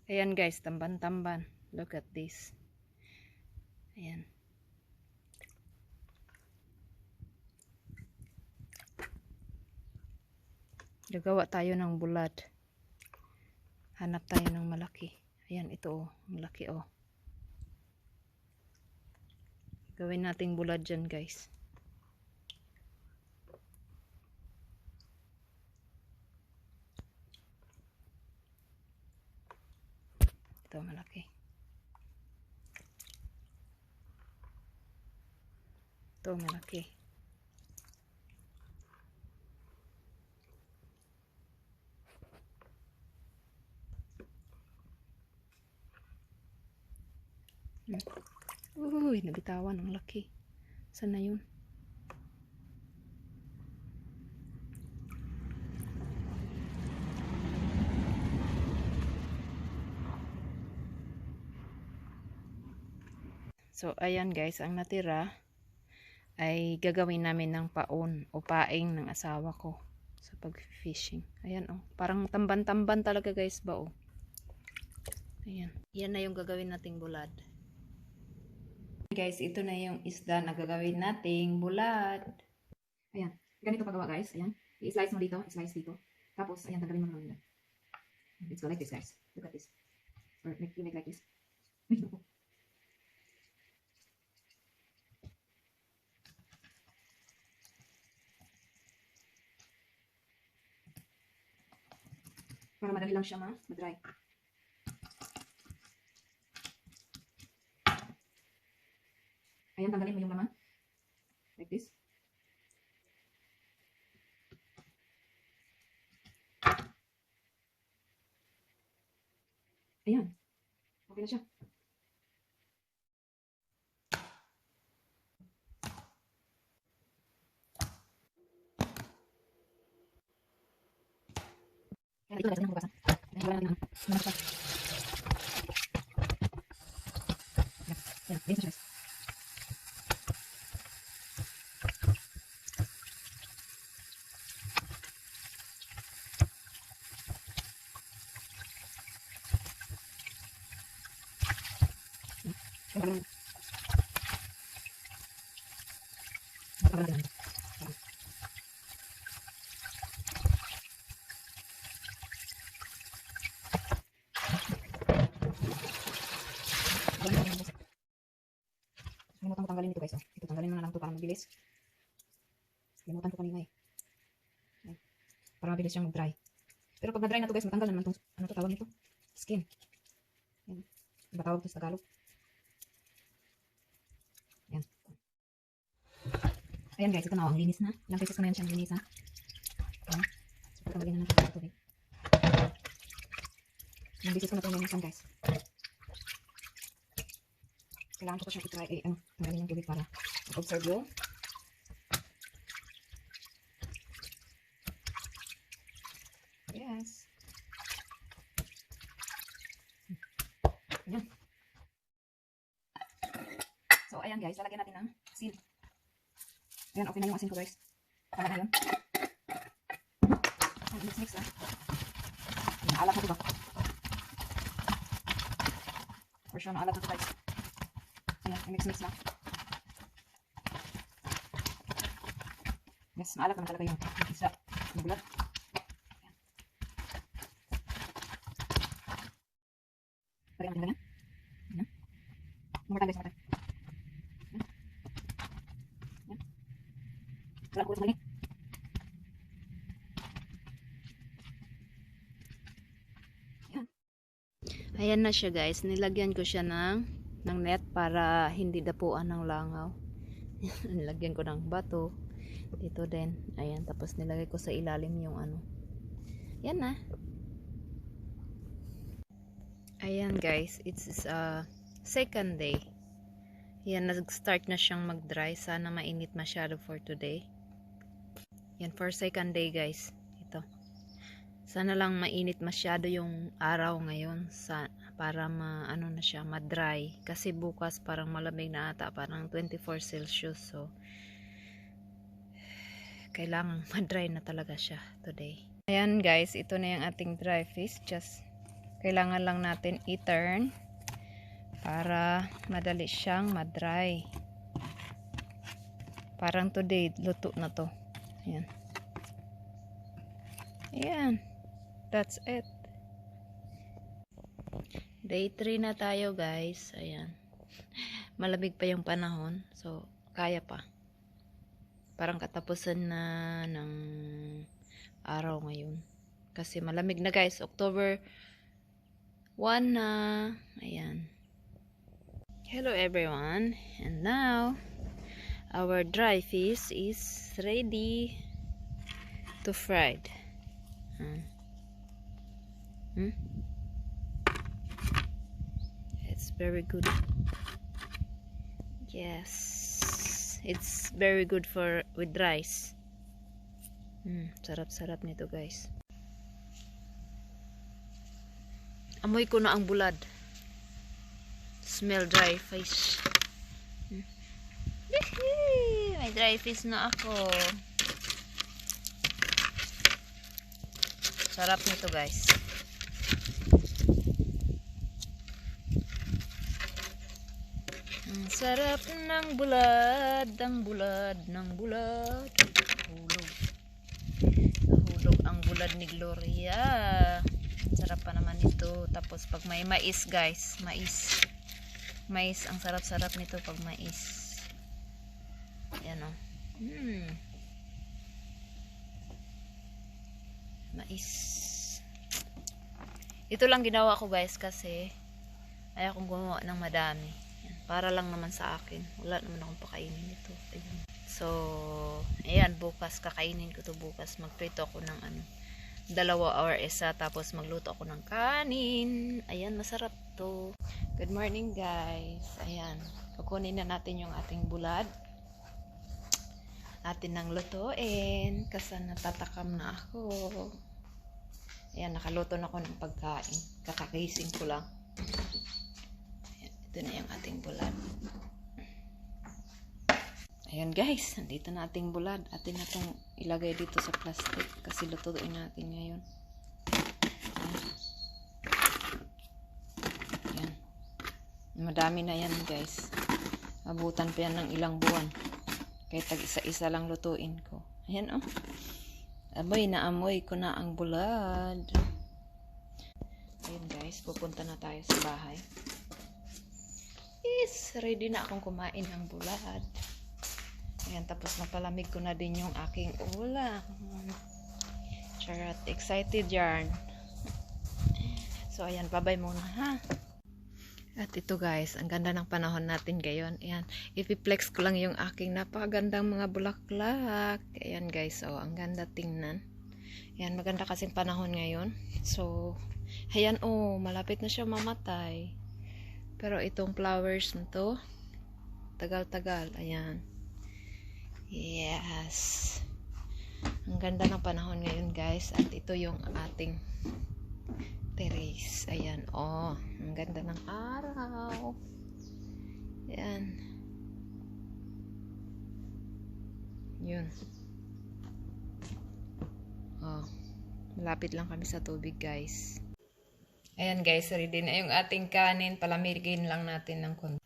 Ayan guys, tamban-tamban. Look at this. Ayan. Gagawa tayo ng bulad. Hanap tayo ng malaki. Ayan, ito oh. Malaki oh. Gawin nating bulad dyan guys. Ito malaki. Ito malaki. Uy, nabitawan ang laki. Saan na yun? So, ayan guys, ang natira ay gagawin namin ng paon o paing ng asawa ko sa pag-fishing. Ayan oh, parang tamban-tamban talaga guys ba oh. Ayan. Yan na yung gagawin nating bulad. Guys, ito na yung isda na gagawin nating bulad. Ayan. Ganito pagawa guys. Ayan. I-slice mo dito. I-slice dito. Tapos, ayan, tanggalin mo naman. Let's go like this guys. Look at this. Or you make like this. Para madali lang siya ma-dry. Ayan, tanggalin mo yung laman. Like this. Ayan. Okay na siya. Ayan, ito na ng bukasan. Ayan, wala na siya. Ayan, ayan, siya. Ayan, Limutan ko tanggalin ito guys. Ito tanggalin mo na lang ito para mabilis. Limutan ko kanina eh. Ayan. Para mabilis siyang mag-dry. Pero pag na-dry na ito guys, matanggal naman itong, ano ito tawag nito? Skin. Ayan. Diba tawag ito sa Tagalog? Ayan. Ayan guys, ito na ang linis na. Ilang pieces ko na yan siyang linis ha. Ayan. So, tanggalin na natin ito tubig. Ilang pieces ko na ito linisan guys. Kailangan ko pa siyang i-try, tanggalin yung tubig para observe yung yes. Ayan. So, ayan guys, lalagyan natin ng asin. Ayan, okay na yung asin ko guys. Tama na yun. Ayan, mix-mix na. Ayan, alat na ito ba? For sure, maalat na ito guys. Ayan, mix-mix na. Yes, maalat naman talaga yung isda. Yung bulad. Lagyan natin ganyan. Ayan. More time guys, more time. Ayan. Ayan. Wala ko sa malinit. Ayan. Ayan na siya guys. Nilagyan ko siya ng net para hindi dapuan ng langaw. Nilagyan ko ng bato. Dito din. Ayan. Tapos nilagay ko sa ilalim yung ano. Yan na. Ayan guys. It's second day. Yan. Nag-start na siyang mag-dry. Sana mainit masyado for today. Yan. For second day guys. Ito. Sana lang mainit masyado yung araw ngayon para ano na siya, ma-dry. Kasi bukas parang malamig na ata, parang 24 Celsius. So, kailangan ma-dry na talaga siya today. Ayan guys, ito na yung ating dry fish. Just Kailangan lang natin i-turn para madali siyang ma-dry. Parang today, luto na to. Ayan. Ayan. That's it. Day 3 na tayo guys. Ayan. Malamig pa yung panahon. So, kaya pa. Parang katapusan na ng araw ngayon. Kasi malamig na guys. October 1 na. Ayan. Hello everyone. And now, our dry fish is ready to fried. It's very good. Yes, it's very good for with rice. Sarap-sarap nito guys. Amoy ko na ang bulad. Smell dry fish. May dry fish na ako. Sarap nito guys. Ang sarap ng bulad, ang bulad ng bulad. Nahulog. Nahulog ang bulad ni Gloria. Sarap pa naman ito. Tapos pag may mais guys, mais. Mais, ang sarap-sarap nito pag mais. Ayan o. Mais. Ito lang ginawa ko guys kasi ayaw kong gumawa ng madami. Ayan, para lang naman sa akin. Wala naman akong pakainin ito. Ayan. So, ayan, bukas kakainin ko to bukas. Magprito ako ng 2 or 1 tapos magluto ako ng kanin. Ayan, masarap to. Good morning guys. Ayan, kukunin na natin yung ating bulad. Natin nang lutuin kasi natatakam na ako. Ayan, nakaluto na ako ng pagkain. Kakagising ko lang. Ayan, ito na yung ating bulad. Ayan guys, nandito na ating bulad. Atin na itong ilagay dito sa plastic kasi lutuin natin ngayon. Ayan. Madami na yan guys. Abutan pa yan ng ilang buwan. Kaya tag isa-isa lang lutuin ko. Ayan oh. Amoy na amoy ko na ang bulad. Ayan guys, pupunta na tayo sa bahay. Yes, ready na akong kumain ng bulad. Ayan, tapos napalamig ko na din yung aking ulam. Charot, excited yarn. So, ayan, bye-bye muna ha. At ito guys, ang ganda ng panahon natin ngayon. Ayan, ipiplex ko lang yung aking napakagandang mga bulaklak. Ayan guys, oh, ang ganda tingnan. Ayan, maganda kasing panahon ngayon. So, ayan oh, malapit na siya mamatay. Pero itong flowers na to, tagal-tagal. Ayan. Yes. Ang ganda ng panahon ngayon guys. At ito yung ating terrace. Ayan. Oh, ang ganda ng araw. Ayan. Yun. Oh, malapit lang kami sa tubig guys. Ayan guys, ready na yung ating kanin. Palamigin lang natin ng konti.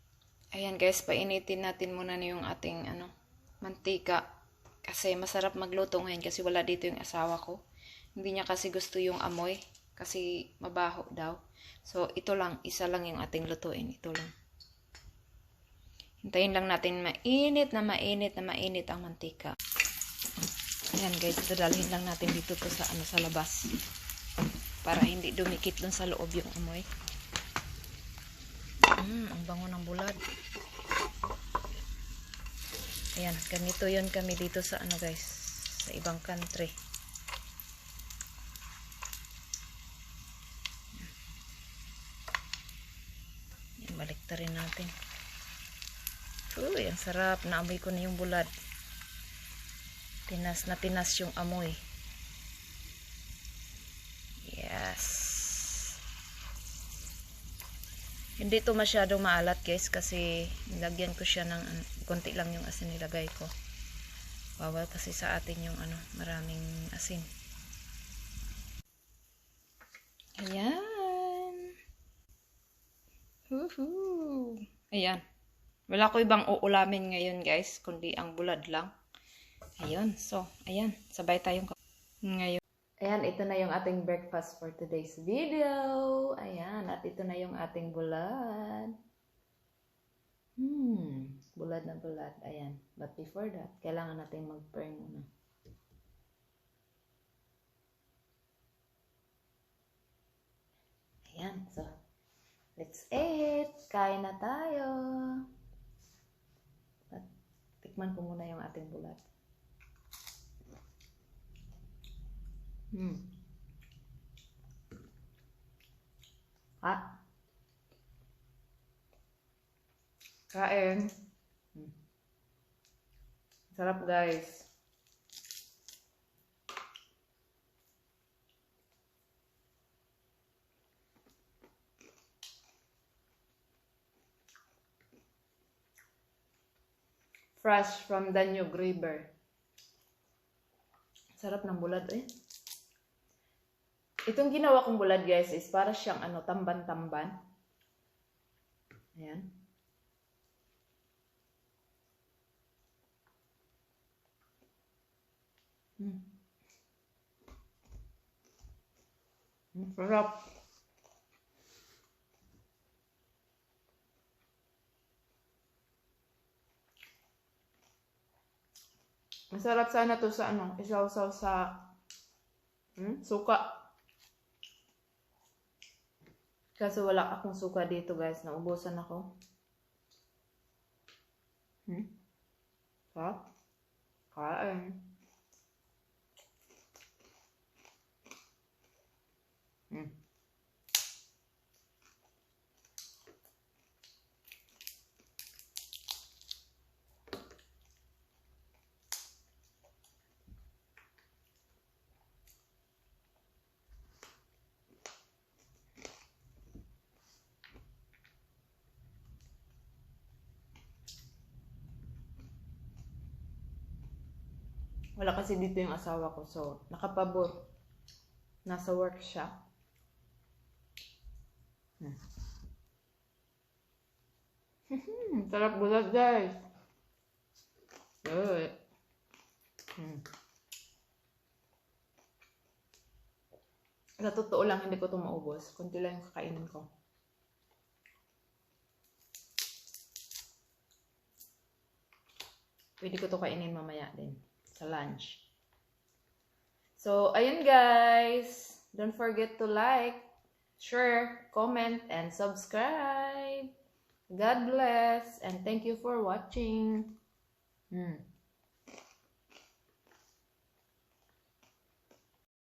Ayan guys, painitin natin muna na yung ating mantika. Kasi masarap magluto ngayon kasi wala dito yung asawa ko. Hindi niya kasi gusto yung amoy. Kasi mabaho daw. So, ito lang. Isa lang yung ating lutuin. Ito lang. Hintayin lang natin mainit na mainit na mainit ang mantika. Ayan guys, dadalhin lang natin dito to sa sa labas. Para hindi dumikit lang sa loob yung amoy. Ang bango ng bulad. Ayan, ganito yun kami dito sa guys, sa ibang country. Ayan, baliktarin natin. Uy, ang sarap. Naamoy ko na yung bulad. Tinas na tinas yung amoy. Yes. Hindi to masyadong maalat guys kasi nilagyan ko siya ng konti lang yung asin nilagay ko. Bawal kasi sa atin yung maraming asin. Ayan. Woohoo! Ayan. Wala ko ibang uulamin ngayon guys, kundi ang bulad lang. Ayun. So, ayan. Sabay tayong ngayon. Ayan, ito na yung ating breakfast for today's video. Ayan, at ito na yung ating bulad. Bulad na bulad. Ayan. But before that, kailangan natin mag-pray muna. Ayan. So, let's eat. Kain na tayo. At tikman ko muna yung ating bulad. Kain. Sarap guys. Fresh from Danube River. Sarap ng bulad eh. Itong ginawa kong bulad guys is para siyang tamban-tamban. Ayan. Sarap. Masarap sana to sa isaw-saw sa suka. Kaso wala akong suka dito guys, naubusan ako. Sarap. Kain. Wala kasi dito yung asawa ko, so nakapabor. Nasa work siya. Sarap bulad guys. Good. Sa totoo lang, hindi ko ito maubos. Kunti lang yung kakainin ko. Pwede ko ito kainin mamaya din. Sa lunch. So, ayun guys. Don't forget to like, share, comment, and subscribe. God bless. And thank you for watching.